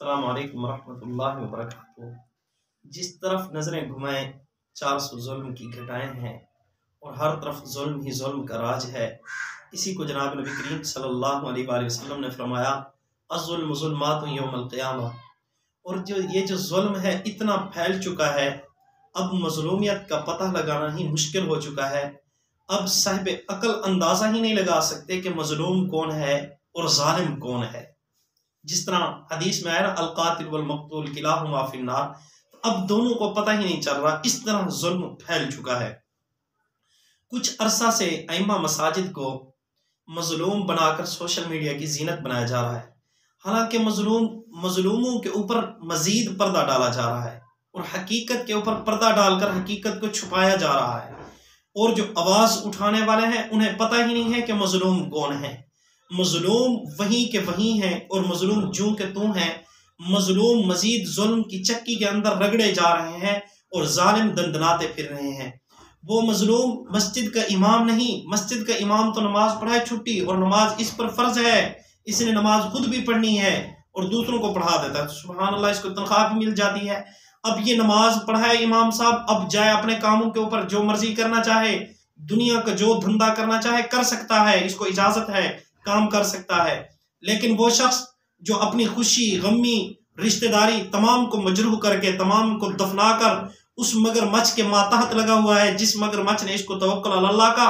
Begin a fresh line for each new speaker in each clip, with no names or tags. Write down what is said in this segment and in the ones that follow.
السلام علیکم ورحمۃ اللہ وبرکاتہ۔ جس طرف نظریں گھمائیں 400 ظلم کی گھٹائیں ہیں اور ہر طرف ظلم ہی ظلم کا راج ہے۔ اسی کو جناب نبی کریم صلی اللہ علیہ وآلہ وسلم نے فرمایا الظلم ظلمات یوم القیامہ۔ اور یہ جو ظلم ہے اتنا پھیل چکا ہے، اب مظلومیت کا پتہ لگانا ہی مشکل ہو چکا ہے۔ اب صاحب عقل اندازہ ہی نہیں لگا سکتے کہ مظلوم کون ہے اور ظالم کون ہے۔ جس طرح حدیث میں آیا نا القاتل والمقتول کلاہما فی النار، اب دونوں کو پتہ ہی نہیں چل رہا، اس طرح ظلم پھیل چکا ہے۔ کچھ عرصہ سے ائمہ مساجد کو مظلوم بنا کر سوشل میڈیا کی زینت بنایا جا رہا ہے، حالانکہ مظلوموں کے اوپر مزید پردہ ڈالا جا رہا ہے اور حقیقت کے اوپر پردہ ڈال کر حقیقت کو چھپایا جا رہا ہے، اور جو آواز اٹھانے والے ہیں انہیں پتہ ہی نہیں ہے کہ مظلوم کون ہے۔ مظلوم وہیں کے وہیں ہیں اور مظلوم جوں کے توں ہیں۔ مظلوم مزید ظلم کی چکی کے اندر رگڑے جا رہے ہیں اور ظالم دندناتے پھر رہے ہیں۔ وہ مظلوم مسجد کا امام نہیں، مسجد کا امام تو نماز پڑھائے چھٹی، اور نماز اس پر فرض ہے، اس نے نماز خود بھی پڑھنی ہے اور دوسروں کو پڑھا دیتا ہے، سبحان اللہ، اس کو تنخواہ بھی مل جاتی ہے۔ اب یہ نماز پڑھائے امام صاحب، اب جائے اپنے کاموں کے اوپر جو مرضی کرنا چاہے، دنیا کا جو دھندا کرنا چاہے کر سکتا ہے، اس کو اجازت ہے، کام کر سکتا ہے۔ لیکن وہ شخص جو اپنی خوشی غمی رشتہ داری تمام کو مجروح کر کے، تمام کو دفنا کر اس مگر مچھ کے ماتحت لگا ہوا ہے، جس مگر مچھ نے اس کو توکل علی اللہ کا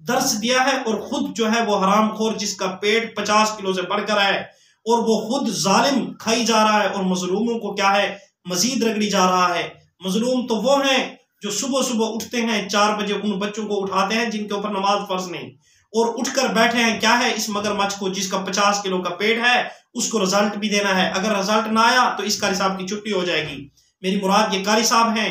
درس دیا ہے، اور خود جو ہے وہ حرام خور جس کا پیٹ 50 کلو سے بڑھ کر ہے، اور وہ خود ظالم کھائی جا رہا ہے، اور مظلوموں کو کیا ہے مزید رگڑی جا رہا ہے۔ مظلوم تو وہ ہیں جو صبح صبح اٹھتے ہیں 4 بجے، ان بچوں کو اٹھاتے ہیں جن کے اوپر نماز فرض نہیں، اور اٹھ کر بیٹھے ہیں کیا ہے اس مگر مچھ کو جس کا 50 کلو کا پیٹ ہے، اس کو رزلٹ بھی دینا ہے، اگر رزلٹ نہ آیا تو اس قاری صاحب کی چھٹی ہو جائے گی۔ میری مراد یہ قاری صاحب ہیں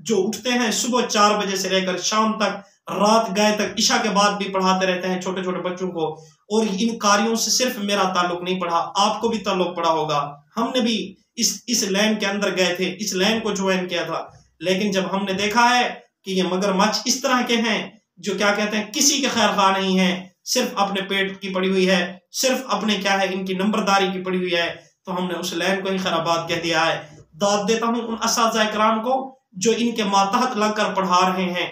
جو اٹھتے ہیں صبح 4 بجے سے لے کر شام تک، رات گئے تک، عشاء کے بعد بھی پڑھاتے رہتے ہیں چھوٹے چھوٹے بچوں کو۔ اور ان قاریوں سے صرف میرا تعلق نہیں پڑا، آپ کو بھی تعلق پڑا ہوگا، ہم نے بھی اس لین کے اندر گئے تھے، اس لین کو جوائن کیا تھا، لیکن جب ہم نے دیکھا ہے کہ یہ مگر مچھ اس طرح کے ہیں جو کیا کہتے ہیں کسی کے خیر خواہ نہیں ہیں، صرف اپنے پیٹ کی پڑی ہوئی ہے، صرف اپنے کیا ہے ان کی نمبرداری کی پڑی ہوئی ہے، تو ہم نے اس لین کو ہی خرابات کہہ دیا ہے۔ داد دیتا ہوں ان اساتذہ کرام کو جو ان کے ماتحت لگ کر پڑھا رہے ہیں۔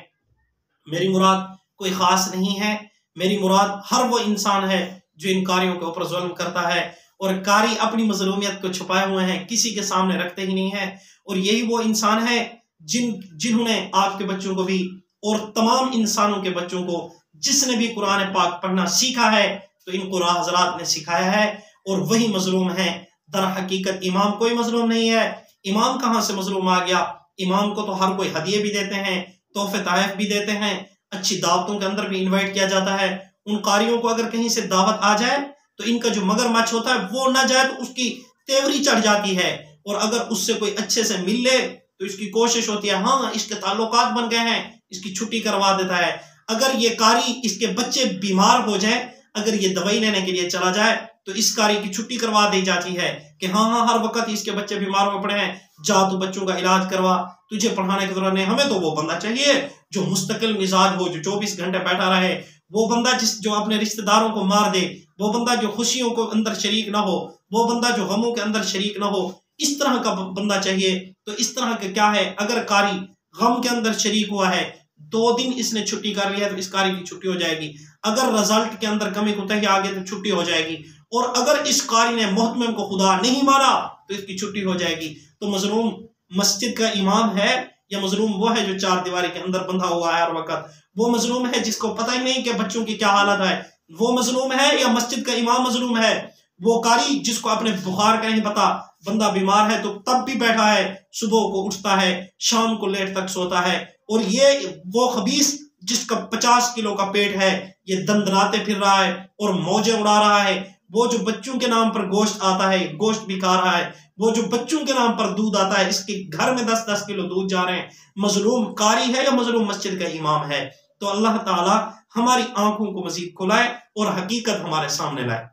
میری مراد کوئی خاص نہیں ہے، میری مراد ہر وہ انسان ہے جو ان کاریوں کے اوپر ظلم کرتا ہے، اور کاری اپنی مظلومیت کو چھپائے ہوئے ہیں، کسی کے سامنے رکھتے ہی نہیں ہیں۔ اور یہی وہ انسان ہے جنہوں نے آپ کے بچوں کو بھی اور تمام انسانوں کے بچوں کو، جس نے بھی قرآن پاک پڑھنا سیکھا ہے تو ان قرآن حضرات نے سکھایا ہے، اور وہی مظلوم ہیں۔ در حقیقت امام کوئی مظلوم نہیں ہے۔ امام کہاں سے مظلوم آ گیا؟ امام کو تو ہر کوئی ہدیے بھی دیتے ہیں، تحفے تحائف بھی دیتے ہیں، اچھی دعوتوں کے اندر بھی انوائٹ کیا جاتا ہے۔ ان قاریوں کو اگر کہیں سے دعوت آ جائے تو ان کا جو مگر مچھ ہوتا ہے وہ نہ جائے تو اس کی تیوری چڑھ جاتی ہے، اور اگر اس سے کوئی اچھے سے مل لے تو اس کی کوشش ہوتی ہے ہاں اس کے تعلقات بن گئے ہیں، اس کی چھٹی کروا دیتا ہے۔ اگر یہ قاری اس کے بچے بیمار ہو جائیں، اگر یہ دوائی لینے کے لیے چلا جائے تو اس قاری کی چھٹی کروا دی جاتی ہے کہ ہاں ہر وقت اس کے بچے بیمار ہو پڑے ہیں، جا تو بچوں کا علاج کروا، تجھے پڑھانے کی ضرورت نہیں۔ ہمیں تو وہ بندہ چاہیے جو مستقل مزاج ہو، جو 24 گھنٹے بیٹھا رہے، وہ بندہ جو اپنے رشتہ داروں کو مار دے، وہ بندہ جو خوشیوں کو اندر شریک نہ ہو، وہ بندہ جو غموں کے اندر شریک نہ ہو، اس طرح کا بندہ چاہیے۔ تو اس طرح کا کیا ہے، اگر قاری غم کے اندر شریک ہوا ہے، 2 دن اس نے چھٹی کر لی ہے تو اس قاری کی چھٹی ہو جائے گی، اگر رزلٹ کے اندر کمی کوتاہی آ گئی تو چھٹی ہو جائے گی، اور اگر اس قاری نے محتمم کو خدا نہیں مانا تو اس کی چھٹی ہو جائے گی۔ تو مظلوم مسجد کا امام ہے یا مظلوم وہ ہے جو 4 دیواری کے اندر بندھا ہوا ہے ہر وقت؟ وہ مظلوم ہے جس کو پتہ ہی نہیں کہ بچوں کی کیا حالت ہے؟ وہ مظلوم ہے یا مسجد کا امام مظلوم ہے؟ وہ قاری جس کو اپنے بخار کا نہیں پتا، بندہ بیمار ہے تو تب بھی بیٹھا ہے، صبح کو اٹھتا ہے، شام کو لیٹ تک سوتا ہے، اور یہ وہ خبیث جس کا 50 کلو کا پیٹ ہے، یہ دندناتے پھر رہا ہے اور موجیں اڑا رہا ہے۔ وہ جو بچوں کے نام پر گوشت آتا ہے، گوشت بھی کھا رہا ہے، وہ جو بچوں کے نام پر دودھ آتا ہے، اس کے گھر میں 10-10 کلو دودھ جا رہے ہیں۔ مظلوم قاری ہے یا مظلوم مسجد کا امام ہے؟ تو اللہ تعالی ہماری آنکھوں کو مزید کھلائے اور حقیقت ہمارے سامنے لائے۔